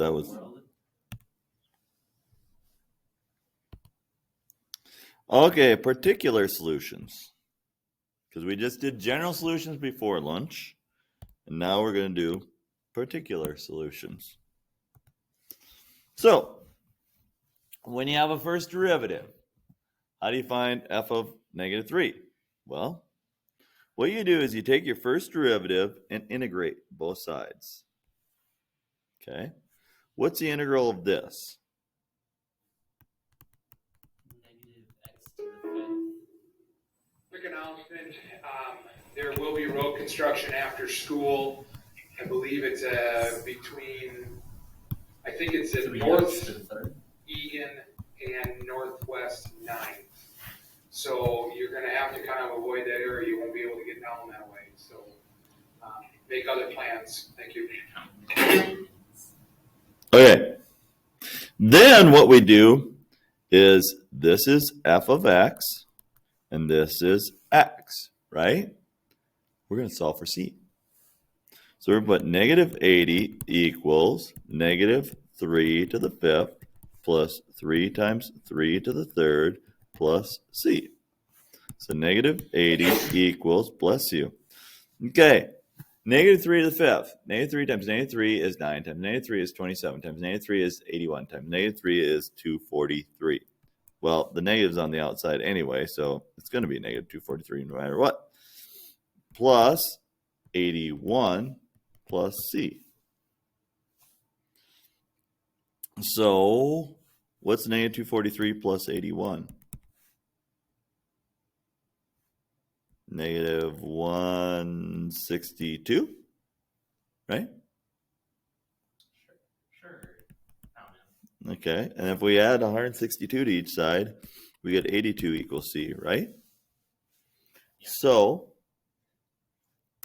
that was... Okay, particular solutions. Because we just did general solutions before lunch. And now we're going to do particular solutions. So, when you have a first derivative, how do you find f of negative 3? Well, what you do is you take your first derivative and integrate both sides. Okay? What's the integral of this? Negative x to the fifth. Quick announcement, there will be road construction after school. I believe it's between, I think it's at North Egan and Northwest 9th. So you're going to have to kind of avoid that area. You won't be able to get down that way. So make other plans. Thank you. Okay. Then what we do is this is f of x and this is x, right? We're going to solve for c. So we're going to put negative 80 equals negative 3 to the fifth plus 3 times 3 to the third plus c. So negative 80 equals, bless you. Okay, negative 3 to the fifth. Negative 3 times negative 3 is 9, times negative 3 is 27, times negative 3 is 81, times negative 3 is 243. Well, the negative's on the outside anyway, so it's going to be negative 243 no matter what. Plus 81 plus c. So what's negative 243 plus 81? Negative 162, right? Sure. Okay, and if we add 162 to each side, we get 82 equals c, right? Yeah. So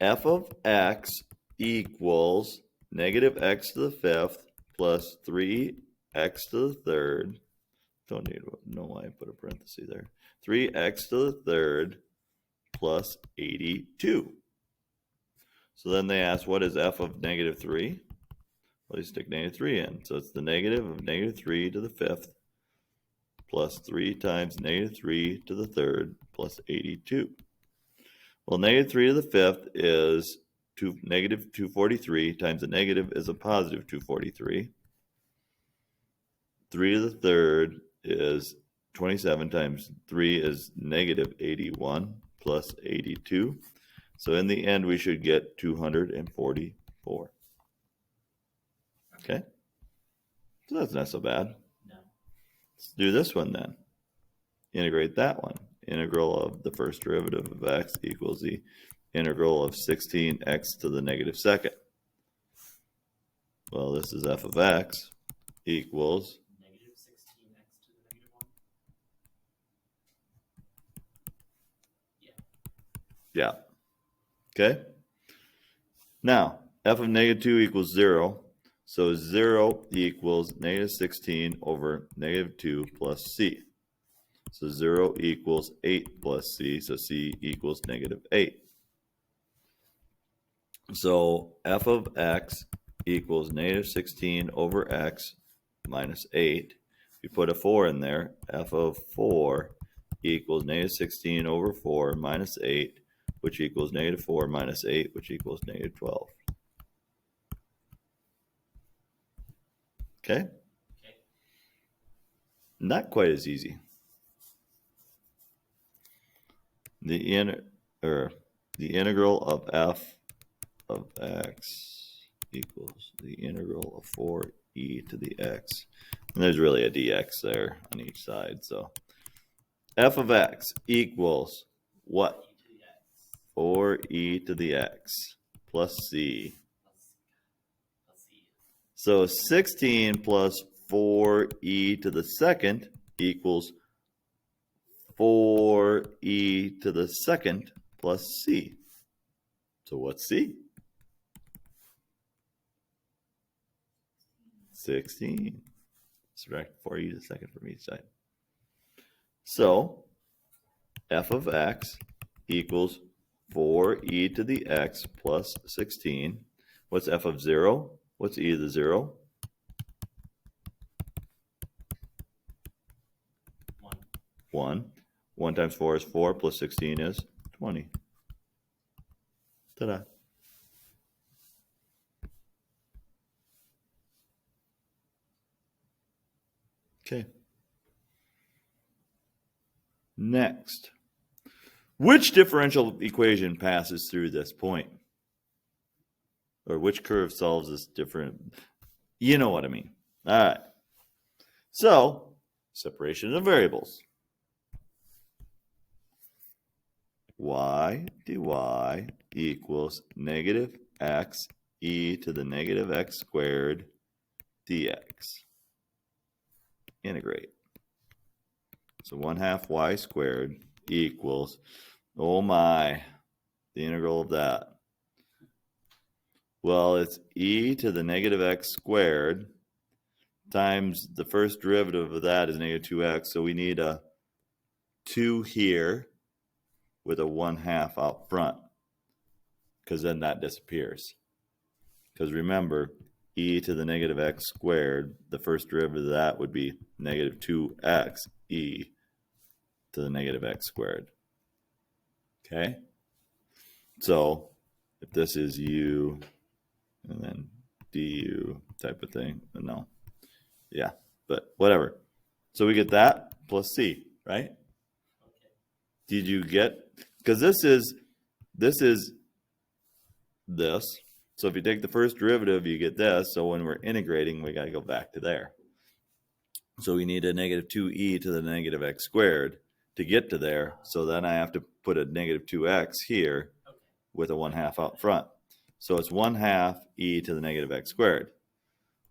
f of x equals negative x to the fifth plus 3x to the third. Don't need to know why I put a parenthesis there. 3x to the third plus 82. So then they ask, what is f of negative 3? Well, you stick negative 3 in. So it's the negative of negative 3 to the fifth plus 3 times negative 3 to the third plus 82. Well, negative 3 to the fifth is negative 243 times a negative is a positive 243. 3 to the third is 27 times 3 is negative 81 plus 82. So in the end, we should get 244. Okay? So that's not so bad. No. Let's do this one then. Integrate that one. Integral of the first derivative of x equals the integral of 16x to the negative second. Well, this is f of x equals Negative 16x to the negative 1. Yeah. Okay. Now, f of negative 2 equals 0. So 0 equals negative 16 over negative 2 plus c. So 0 equals 8 plus c. So c equals negative 8. So f of x equals negative 16 over x minus 8. If you put a 4 in there, f of 4 equals negative 16 over 4 minus 8, which equals negative 4 minus 8, which equals negative 12. Okay? Okay. Not quite as easy. The integral of f of x equals the integral of 4e to the x. And there's really a dx there on each side. So f of x equals what? 4e to the x plus c. So 16 plus 4e to the second equals 4e to the second plus c. So what's c? 16. Subtract 4e to the second from each side. So f of x equals 4e to the x plus 16. What's f of 0? What's e to the 0? 1. 1 times 4 is 4, plus 16 is 20. Ta-da. Okay. Next. Which differential equation passes through this point? Or which curve solves this different? You know what I mean. All right. So, separation of variables. Y dy equals negative x e to the negative x squared dx. Integrate. So 1/2 y squared equals, oh my, the integral of that. Well, it's e to the negative x squared times the first derivative of that is negative 2x. So we need a 2 here with a 1/2 out front, because then that disappears. Because remember, e to the negative x squared, the first derivative of that would be negative 2x e to the negative x squared. Okay? So if this is u and then du type of thing, no. Yeah, but whatever. So we get that plus c, right? Okay. Did you get, because this is this. So if you take the first derivative, you get this. So when we're integrating, we got to go back to there. So we need a negative 2e to the negative x squared to get to there. So then I have to put a negative 2x here Okay. with a 1/2 out front. So it's 1/2 e to the negative x squared.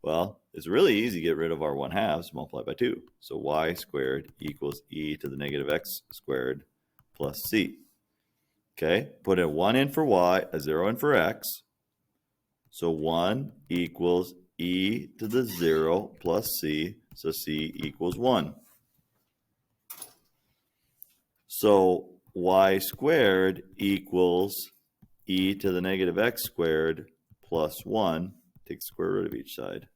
Well, it's really easy to get rid of our 1/2s, multiply by 2. So y squared equals e to the negative x squared plus c. Okay, put a 1 in for y, a 0 in for x. So 1 equals e to the 0 plus c, so c equals 1. So y squared equals e to the negative x squared plus 1. Take the square root of each side.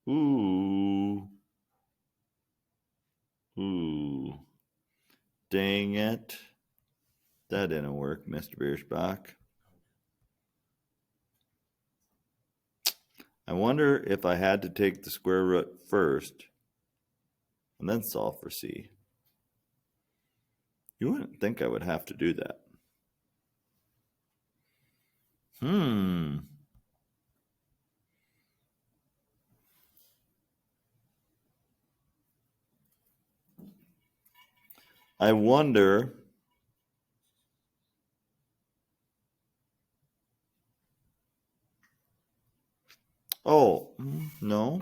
Ooh. Dang it. That didn't work, Mr. Bierschbach. I wonder if I had to take the square root first and then solve for c. You wouldn't think I would have to do that. I wonder. Oh, no.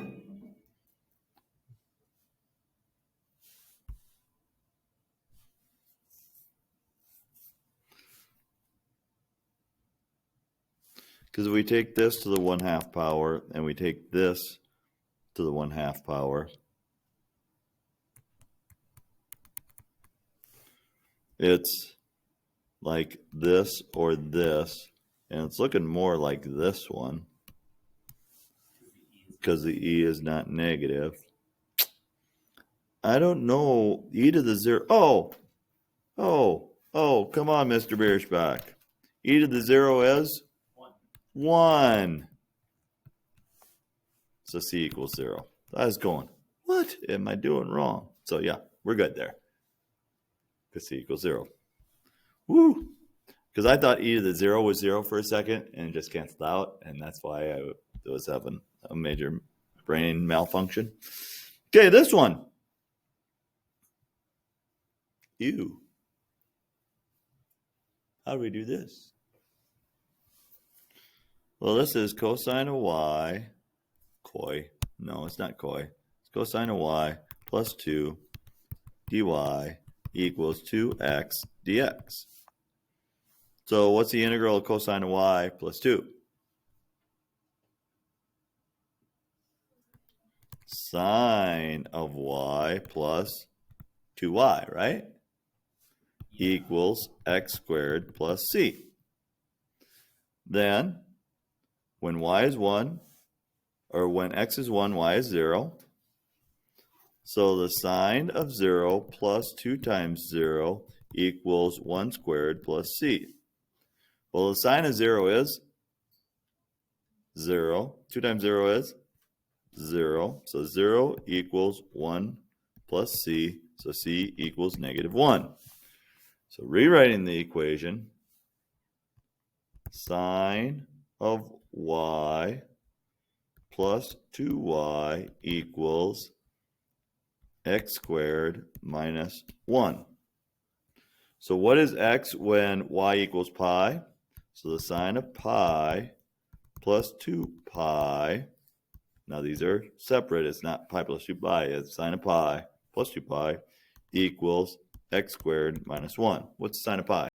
Because if we take this to the 1/2 power and we take this to the 1/2 power, it's like this or this, and it's looking more like this one because the e is not negative. I don't know. E to the 0. Oh, come on, Mr. Bierschbach. E to the 0 is 1. So c equals 0. I was going, what am I doing wrong? So yeah, we're good there. Because c equals 0. Woo! Because I thought e to the 0 was 0 for a second and it just canceled out. And that's why I was having a major brain malfunction. Okay, this one. Ew. How do we do this? Well, this is cosine of y. Coy. No, it's not coy. It's cosine of y plus 2 dy equals 2x dx. So what's the integral of cosine of y plus 2? Sine of y plus 2y, right? Yeah. Equals x squared plus c. Then, when y is 1, or when x is 1, y is 0. So the sine of 0 plus 2 times 0 equals 1 squared plus c. Well, the sine of 0 is 0. 2 times 0 is 0. So 0 equals 1 plus c. So c equals -1. So rewriting the equation, sine of y plus 2y equals x squared minus 1. So what is x when y equals pi? So the sine of pi plus 2 pi. Now these are separate. It's not pi plus 2 pi. It's sine of pi plus 2 pi equals x squared minus 1. What's the sine of pi?